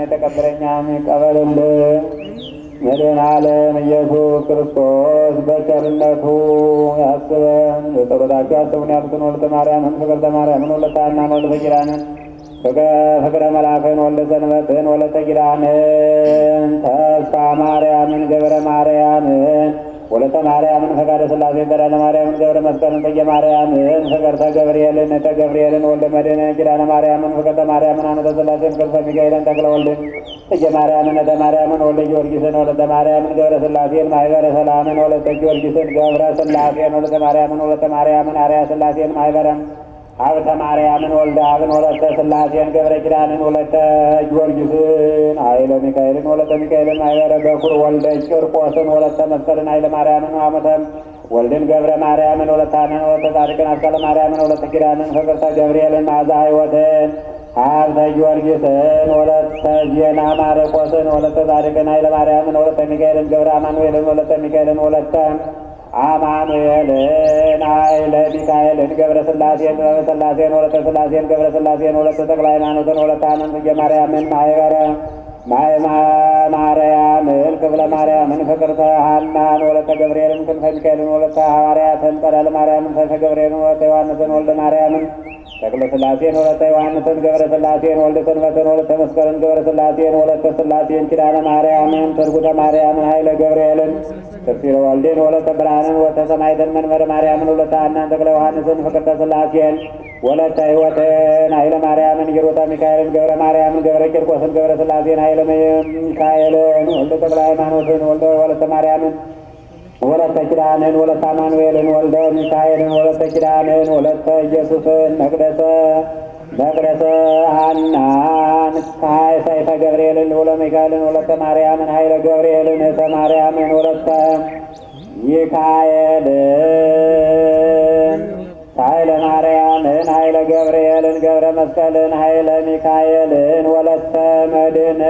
የተቀበለኛም ይቀበልልን። መድኃኔዓለም ኢየሱስ ክርስቶስ በቸርነቱ ያስበን። በጸሎታቸው ያስቡን ያሉትን ወልደ ማርያምን፣ ፍቅርተ ማርያምን፣ ወለተ ሐናን፣ ወለተ ኪዳንን፣ ፍቅረ መልአክን፣ ወልደ ሰንበትን፣ ወለተ ኪዳንን፣ ተስፋ ማርያምን፣ ገብረ ማርያምን፣ ወለተ ማርያምን፣ ፈቃደ ሥላሴን፣ ጸዳለ ማርያምን፣ ገብረ መስቀልን፣ ጽጌ ማርያምን፣ ፍቅርተ ገብርኤልን፣ ነተ ገብርኤልን፣ ወልደ መድኅንን፣ ኪዳነ ማርያምን፣ ፍቅርተ ማርያምን፣ አመተ ሥላሴን፣ ቅድስተ ሚካኤልን፣ ተክለ ወልድን፣ ጽጌ ማርያምን፣ ነተ ማርያምን፣ ወልደ ጊዮርጊስን፣ ወለተ ማርያምን፣ ገብረ ሥላሴን፣ ማኅበረ ሰላምን፣ ወለተ ጊዮርጊስን፣ ገብረ ሥላሴን፣ ወለተ ማርያምን፣ ወለተ ማርያምን፣ አርያ ሥላሴን፣ ማኅበረን ሀብተ ማርያምን፣ ወልደ አብን፣ ወለተ ሥላሴን፣ ገብረ ኪዳንን፣ ወለተ ጊዮርጊስን፣ ኃይለ ሚካኤልን፣ ወለተ ሚካኤልን፣ ማኅበረ በኩር ወልደ ቂርቆስን፣ ወለተ መስቀልን፣ ኃይለ ማርያምን፣ አመተ ወልድን፣ ገብረ ማርያምን፣ ወለተ ሐናን፣ ወለተ ጻድቅን፣ አስካለ ማርያምን፣ ወለተ ኪዳንን፣ ፍቅርተ ገብርኤልን፣ መዓዛ ሕይወትን፣ ሀብተ ጊዮርጊስን፣ ወለተ ዜና ማርቆስን፣ ወለተ ጻድቅን፣ ኃይለ ማርያምን፣ ወለተ ሚካኤልን፣ ገብረ አማኑኤልን፣ ወለተ ሚካኤልን፣ ወለተ አማኑኤልን፣ ኃይለ ሚካኤልን፣ ገብረ ሥላሴን፣ ሥላሴን፣ ወለተ ሥላሴን፣ ገብረ ሥላሴን፣ ወለተ ተክለ ሃይማኖትን፣ ወለተ አመን፣ ጽጌ ማርያምን፣ ማኅበረ ማርያምን፣ ክፍለ ማርያምን፣ ፍቅርተ ሐናን፣ ወለተ ገብርኤልን፣ ክንፈ ሚካኤልን፣ ወለተ ሐዋርያትን፣ ጸዳለ ማርያምን፣ ሰይፈ ገብርኤልን፣ ወለተ ዮሐንስን፣ ወልደ ማርያምን፣ ተክለ ሥላሴን፣ ወለተ ዮሐንስን፣ ገብረ ሥላሴን፣ ወልደ ሰንበትን፣ ወለተ መስቀልን፣ ገብረ ሥላሴን፣ ወለተ ሥላሴን፣ ኪዳነ ማርያምን፣ ትርጉተ ማርያምን፣ ኃይለ ገብርኤልን፣ ተፍሲረ ወልድን፣ ወለተ ብርሃንን፣ ወለተ ሰማዕትን፣ መንበረ ማርያምን፣ ወለተ ሐናን፣ ተክለ ዮሐንስን፣ ፍቅርተ ሥላሴን፣ ወለተ ሕይወትን፣ ኃይለ ማርያምን፣ ሂሩተ ሚካኤልን፣ ገብረ ማርያምን፣ ገብረ ቂርቆስን፣ ገብረ ሥላሴን፣ ኃይለ ሚካኤልን፣ ወልደ ተክለ ሃይማኖትን፣ ወለተ ማርያምን፣ ወለተ ኪዳንን፣ ወለተ አማኑኤልን፣ ወልደ ሚካኤልን፣ ወለተ ኪዳንን፣ ወለተ ኢየሱስን፣ መቅደሰ ሐናን፣ ሰይፈ ገብርኤልን፣ ወለ ሚካኤልን፣ ወለተ ማርያምን፣ ኃይለ ገብርኤልን፣ እተ ማርያምን፣ ወለተ ሚካኤልን፣ ኃይለ ማርያምን፣ ኃይለ ገብርኤልን፣ ገብረ መስቀልን፣ ኃይለ ሚካኤልን፣ ወለተ መድኅንን፣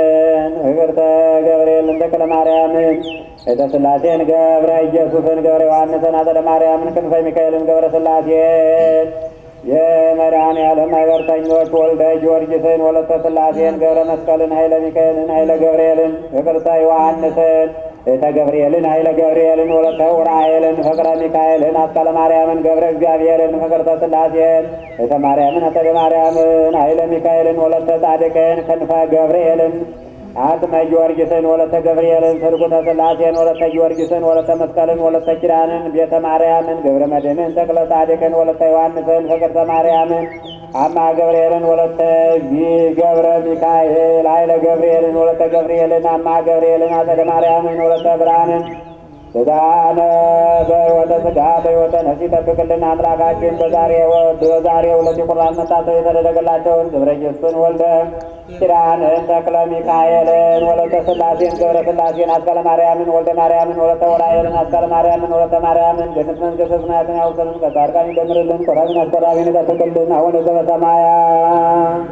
ፍቅርተ ገብርኤልን፣ ተክለ ማርያምን፣ እተ ሥላሴን፣ ገብረ ኢየሱስን፣ ገብረ ዮሐንስን፣ አጸደ ማርያምን፣ ክንፈ ሚካኤልን፣ ገብረ ሥላሴን፣ የመድኃኔዓለም ማኅበርተኞች፣ ወልደ ጊዮርጊስን፣ ወለተ ሥላሴን፣ ገብረ መስቀልን፣ ኃይለ ሚካኤልን፣ ኃይለ ገብርኤልን፣ ፍቅርተ ዮሐንስን፣ እተ ገብርኤልን፣ ኃይለ ገብርኤልን፣ ወለተ ዑራኤልን፣ ፍቅረ ሚካኤልን፣ አስካለ ማርያምን፣ ገብረ እግዚአብሔርን፣ ፍቅርተ ሥላሴን፣ እተ ማርያምን፣ አጸደ ማርያምን፣ ኃይለ ሚካኤልን፣ ወለተ ጻድቅን፣ ክንፈ ገብርኤልን፣ አጽመ ጊዮርጊስን፣ ወለተ ገብርኤልን፣ ትርጉተ ሥላሴን፣ ወለተ ጊዮርጊስን፣ ወለተ መስቀልን፣ ወለተ ኪዳንን፣ ቤተ ማርያምን፣ ገብረ መድኅንን፣ ተክለ ጻድቅን፣ ወለተ ዮሐንስን፣ ፍቅርተ ማርያምን፣ አማ ገብርኤልን፣ ወለተ ገብረ ሚካኤል፣ ኃይለ ገብርኤልን፣ ወለተ ገብርኤልን፣ አማ ገብርኤልን፣ አጸደ ማርያምን፣ ወለተ ብርሃንን፣ ስጋነ በሕይወተ ሥጋ በሕይወተ ነፍስ ይጠብቅልን። አምላካችን በዛሬው ዕለት የቁርባን መታሰቢያ የተደረገላቸውን ገብረ ኢየሱስን፣ ወልደ ኪዳንን፣ ተክለ ሚካኤልን፣ ወለተ ሥላሴን፣ ገብረ ሥላሴን፣ አስካለ ማርያምን፣ ወልደ ማርያምን፣ ወለተ ዑራኤልን፣ አስካለ ማርያምን፣ ወለተ ማርያምን ገነት መንግሥተ ሰማያትን ያውሰልን። ከጻድቃን ይደምርልን። ቆራቢን አስቆራቢን ይጠብቅልን። አቡነ ዘበሰማያት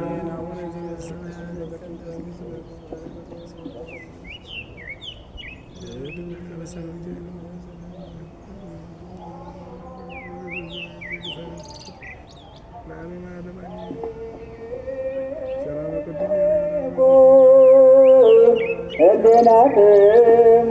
እድናትሙ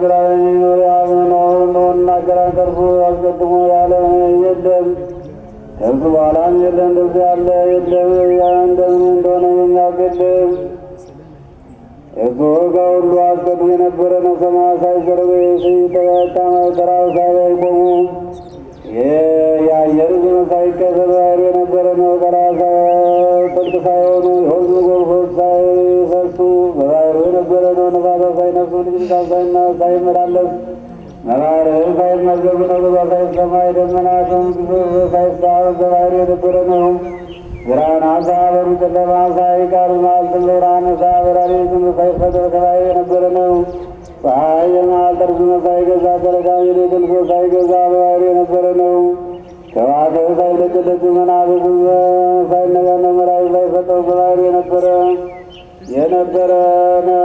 ይናገራል የሚኖር ያምነው እናገራን ከእርሱ አስቀድሞ ያለ የለም ከእርሱ በኋላም የለም። እንደዚህ ያለ የለም እንደምን እንደሆነ የሚያውቅ የለም። እርሱ ከሁሉ አስቀድሞ የነበረ ነው። ሰማይ ሳይዘረጉ ተራው ሳይቆሙ የአየር ዜና ሳይከሰት ባህሩ የነበረ ነው። ቀላሳ ጥልቅ ሳይሆኑ የወንዙ ጎርፎች ሳይፈሱ በባህሩ የነበረ ነው። ነፋሳት ሳይነፍሱ ድምፃት ሳይመላለስ መባሕርም ሳይመገቡ ነጎድጓድ ሳይሰማ የደመናትም ግዞት ሳይስታወቅ በባህሩ የነበረ ነው። ብርሃናት ሳያበሩ ጨለማ ሳይቀር መዓልትም ብርሃን ሳያበራ ሌሊትም ሳይፈጠር ከባህሩ የነበረ ነው። ፀሐይ የመዓልት ርዝመት ሳይገዛ ጨረቃም የሌሊትን ጎህ ሳይገዛ በባህሩ የነበረ ነው። ከዋክብት ሳይለቀለቁ መናፍስት ሳይነጋነጉ መላእክት ሳይፈጠሩ በባህሩ የነበረ ነው።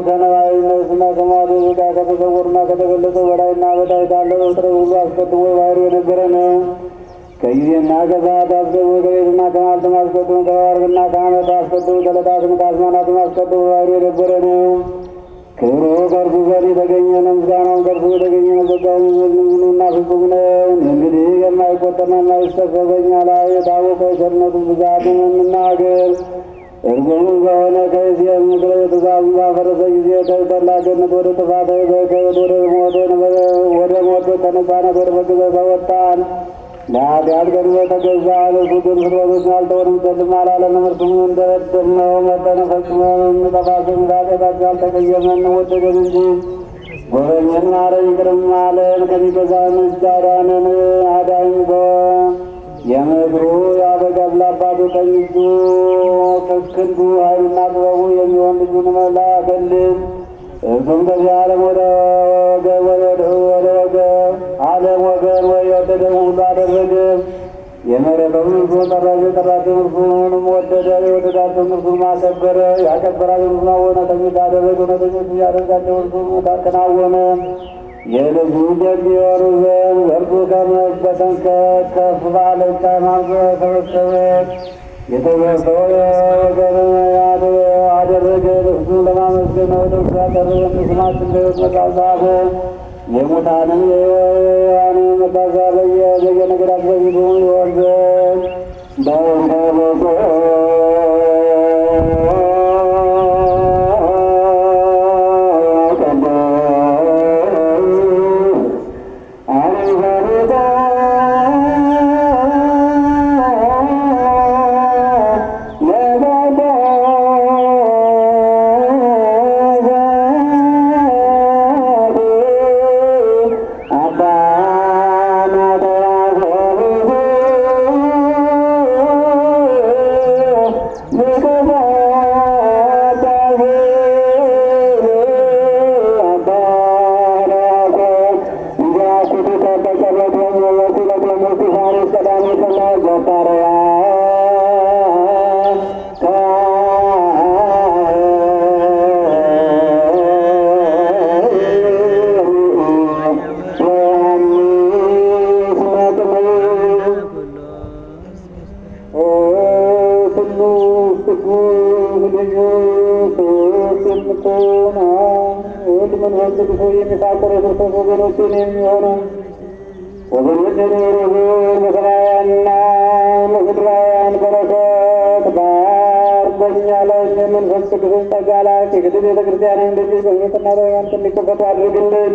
ከነዋይ ነፍስና ከሟች ሥጋ ከተሰወሩና ከተገለጡ በላይና በታች ካለው ፍጥረት ሁሉ አስቀድሞ በባህሩ የነበረ ነው። ከጊዜና ከሰዓት አስቀድሞ ከሌትና ከመዓልትም አስቀድሞ ከባሕርና ከዓመት አስቀድሞ ከዕለታትም ከአዝማናትም አስቀድሞ በባህሩ የነበረ ነው። ክብሩ ከእርሱ ዘንድ የተገኘ ነው። ምስጋናውም ከእርሱ የተገኘ ነው። ጸጋውም ምሉዕና ፍጹም ነው። እንግዲህ የማይቆጠርና የማይሰፈር በእኛ ላይ የታወቀ ቸርነቱን ብዛቱን እንናገር። እርጉም በሆነ ከእሴይ ምክር ትእዛዙን ባፈረሰ ጊዜ ከጠላ ገነት ወደ ጥፋት ወደ ሞት ከነጻነት ወደ መገዛት አወጣን። ለኃጢአት ቀድሞ ተገዛ። እርሱ ግን ፍጥረቶችን አልተወንም ጨልም አላለንም። እርሱም እንደበደልነው መጠን ፈጽሞ እንጠፋ ዘንድ ኃጢአታችን አልተቀየመን ወደደን እንጂ ጎበኘን፣ ማረን፣ ይቅርም አለን። ከሚገዛን እጅ አዳነን። አዳኝ የምድሩ ያበጋዝ ለአባቱ ቀኝ እጁ ክንዱ ኃይሉና ጥበቡ የሚሆን ልጁን ላከልን። እርሱም ከዚህ ዓለም ወደ ዓለም ወገን የወደደውን ሁሉ አደረገ። የመረጠውን እርሱን ጠራቸው፣ የጠራቸውን እርሱንም ወደደ፣ የወደዳቸውን እርሱንም አከበረ፣ ያከበራቸውን እርሱን እውነተኞች አደረገ፣ እውነተኞች ያደረጋቸው እርሱን አከናወነ። የልጁ ደግ የሆኑ ዘንድ በእርሱ ከመበተን ከፍ ባለች ሃይማኖት ተሰበሰበ። የተሰበሰበ ወገን አደረገ። እርሱን ለማመስገን ወደ እርሱ ያቀረበን ስማችን በሕይወት መጽሐፍ ጻፈ። የሙታንን የሕያዋን መታሰቢያ በየነገዳት በፊቱ ይሆን ዘንድ የሚፋቀሩ የክርስቶስ ወገኖችን የሚሆኑ ወገኖችን በሰማያውያንና በምድራውያን በረከት በእኛ ላይ የመንፈስ ቅዱስን ጸጋ ላክ። የቅድስት ቤተ ክርስቲያን እንደዚህ በሕይወትና በሃይማኖት እንዲከፈቱ አድርግልን።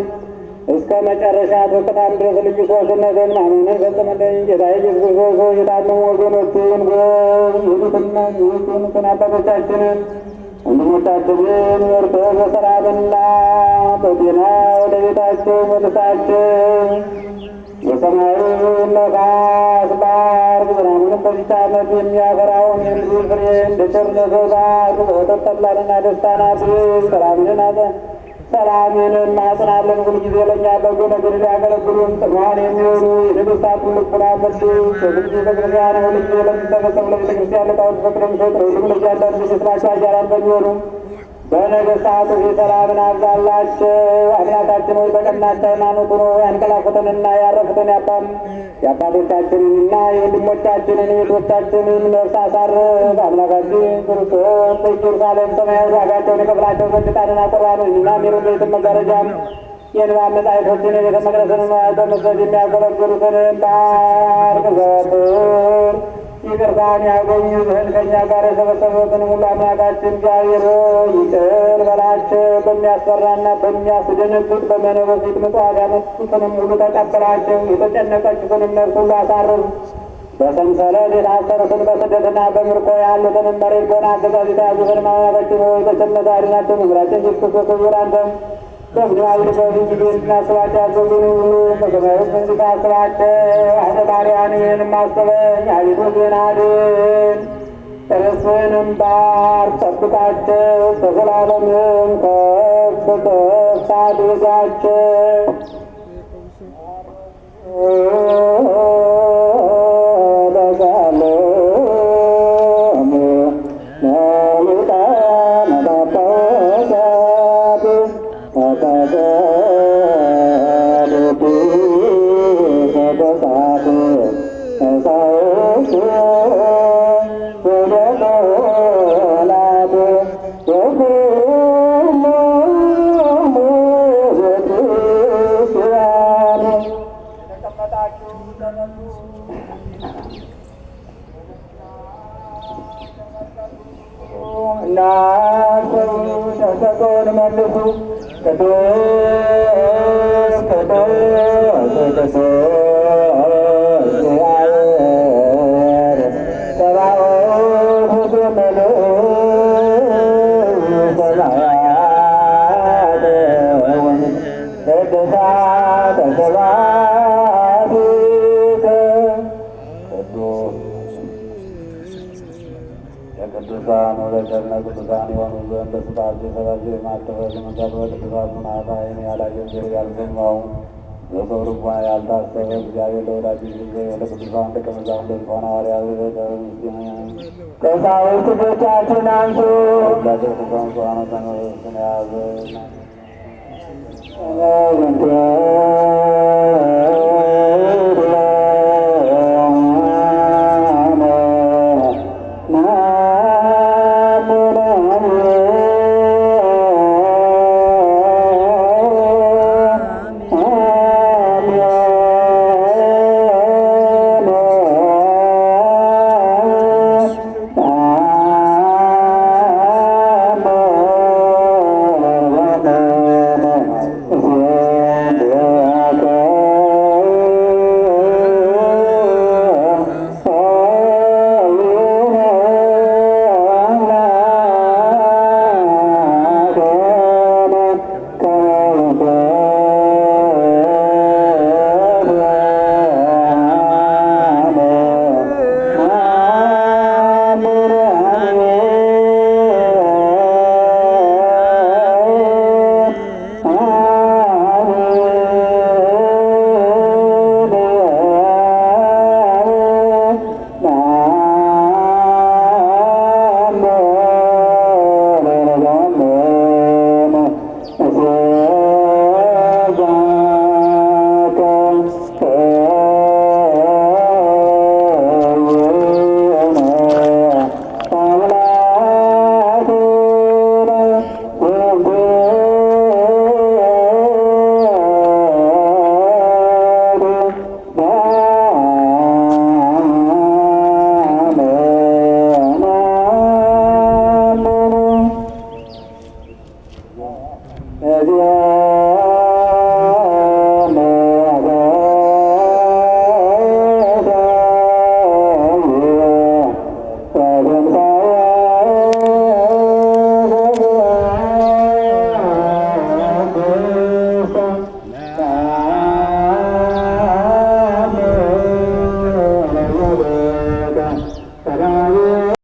እስከ መጨረሻ በቅጣም ድረስ ልዩ ሦስትነትን ማመንን ፈጽመልን። ጌታ ኢየሱስ ክርስቶስ የታመሙ ወገኖችን የሄዱትና የሆኑትን አባቶቻችንን ወንድሞቻችንን ወርተህ በሰላምና በጤና ወደ ቤታቸው መልሳቸው። የሰማዩን ነፋስ ባርክ፣ ዝናቡንም በዚች ዓመት የሚያፈራውን የምድሩን ፍሬ እንደ ቸርነትህ ባርክ። በወተት ጠላንና ደስታን አድርግ። ሰላምን እናጽናለን። ሁልጊዜ ለእኛ በጎ ነገር ሊያገለግሉን ጥቅሟን የሚሆኑ የነገሥታቱን ልቡና መልስ። በቅድስት ቤተክርስቲያን ሁልጊዜ ለሚሰበሰቡ ለቤተክርስቲያን ሊቃውንት ፍቅርን ሰጥ። ሁሉም ለእያንዳንዱ የሥራቸው አጃራን በሚሆኑ በነገሥታቱ ፊት ሰላምን አብዛላቸው። አምላካችን ሆይ በቀናች ሃይማኖት ኑሮ ያንቀላፉትንና ያረፉትን የአባቶቻችንንና የወንድሞቻችንን የእህቶቻችንን ነፍስ አሳርፍ። አምላካችን ክርስቶስ በኢየሩሳሌም ሰማያዊ ዋጋቸውን የከፍላቸው ዘንድ ዕጣንና ቁርባኖችንና ሜሮን መጋረጃም የንባብ መጻሕፍቶችን የቤተ መቅደስን ንዋያተ ምጽዋት የሚያገለግሉትን ባርክ ዘወትር ይቅርታን ያገኙ ዘንድ ከእኛ ጋር የሰበሰቡትን ሁሉ አምላካችን እግዚአብሔር ይቅር በላቸው። በሚያስፈራና በሚያስደነግጥ በመነኮሲት ምጽዋት ያመጡትንም ሁሉ ተቀበላቸው። የተጨነቀችውንም ነፍስ ሁሉ አሳርፍ። በሰንሰለት የታሰሩትን በስደትና በምርኮ ያሉትንም መሬት በሆነ አገዛዝ የተያዙትን አምላካችን ሆይ በቸርነትህ አድናቸው። መምህራችን ኢየሱስ ክርስቶስ ክቡር አንተ በምድራዊ በዚህ ጊዜ እንድናስባቸው ያዘዙን ሁሉ በሰማያዊ መንግሥት አስባቸው። አህደ ባሪያህንም አስበኝ። አቤቱ ሕዝብህን አድን፣ ርስትህንም ባርክ፣ ጠብቃቸው። በዘላለምም ከፍ ከፍ አድርጋቸው። ተሰጦን መልሱ ቅዱሳን ወለደነ ቅዱሳን የሆኑ ዘንድ በስጣቸው የሰጣቸው የማተፈት መንገድ በቅዱሳት ምናታይን ያላየው ዘር ያልሰማው በሰው ልቡና ያልታሰበ እግዚአብሔር ለወዳጅ ጊዜ ወደ ቅዱሳን ደቀ መዛሙርት ለዝሆነ ሐዋርያት ቀሳውስት እጆቻችሁን አንሱ። ሁላቸው ቅዱሳን ያዘ